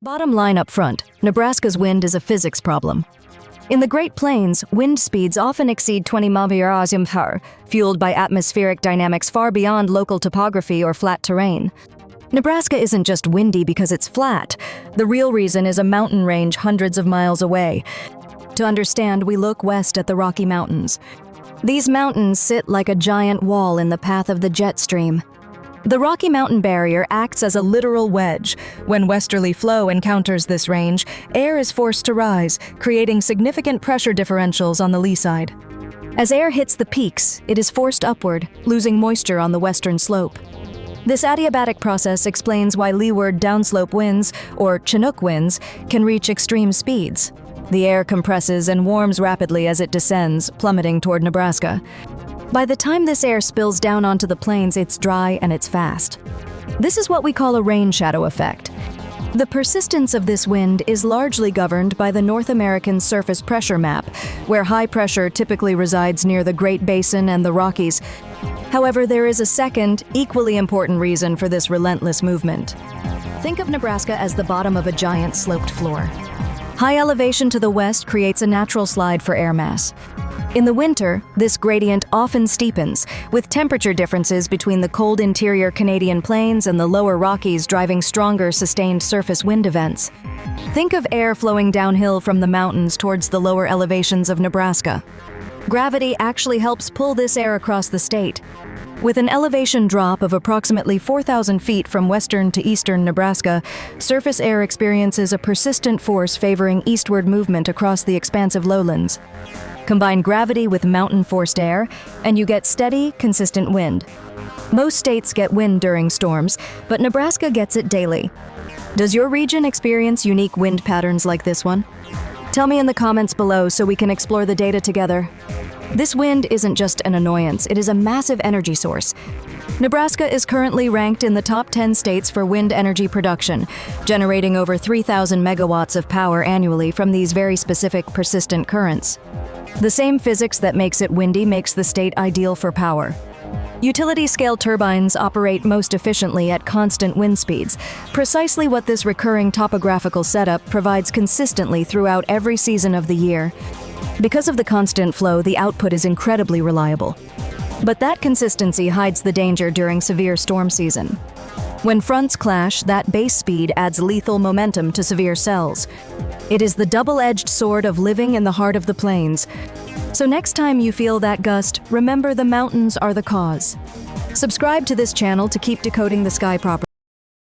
Bottom line up front, Nebraska's wind is a physics problem. In the Great Plains, wind speeds often exceed 20 mph, fueled by atmospheric dynamics far beyond local topography or flat terrain. Nebraska isn't just windy because it's flat. The real reason is a mountain range hundreds of miles away. To understand, we look west at the Rocky Mountains. These mountains sit like a giant wall in the path of the jet stream. The Rocky Mountain barrier acts as a literal wedge. When westerly flow encounters this range, air is forced to rise, creating significant pressure differentials on the lee side. As air hits the peaks, it is forced upward, losing moisture on the western slope. This adiabatic process explains why leeward downslope winds, or Chinook winds, can reach extreme speeds. The air compresses and warms rapidly as it descends, plummeting toward Nebraska. By the time this air spills down onto the plains, it's dry and it's fast. This is what we call a rain shadow effect. The persistence of this wind is largely governed by the North American surface pressure map, where high pressure typically resides near the Great Basin and the Rockies. However, there is a second, equally important reason for this relentless movement. Think of Nebraska as the bottom of a giant sloped floor. High elevation to the west creates a natural slide for air mass. In the winter, this gradient often steepens, with temperature differences between the cold interior Canadian plains and the lower Rockies driving stronger sustained surface wind events. Think of air flowing downhill from the mountains towards the lower elevations of Nebraska. Gravity actually helps pull this air across the state. With an elevation drop of approximately 4,000 feet from western to eastern Nebraska, surface air experiences a persistent force favoring eastward movement across the expansive lowlands. Combine gravity with mountain-forced air, and you get steady, consistent wind. Most states get wind during storms, but Nebraska gets it daily. Does your region experience unique wind patterns like this one? Tell me in the comments below so we can explore the data together. This wind isn't just an annoyance, it is a massive energy source. Nebraska is currently ranked in the top 10 states for wind energy production, generating over 3,000 megawatts of power annually from these very specific persistent currents. The same physics that makes it windy makes the state ideal for power. Utility-scale turbines operate most efficiently at constant wind speeds, precisely what this recurring topographical setup provides consistently throughout every season of the year. Because of the constant flow, the output is incredibly reliable. But that consistency hides the danger during severe storm season. When fronts clash, that base speed adds lethal momentum to severe cells. It is the double-edged sword of living in the heart of the plains. So next time you feel that gust, remember the mountains are the cause. Subscribe to this channel to keep decoding the sky properly.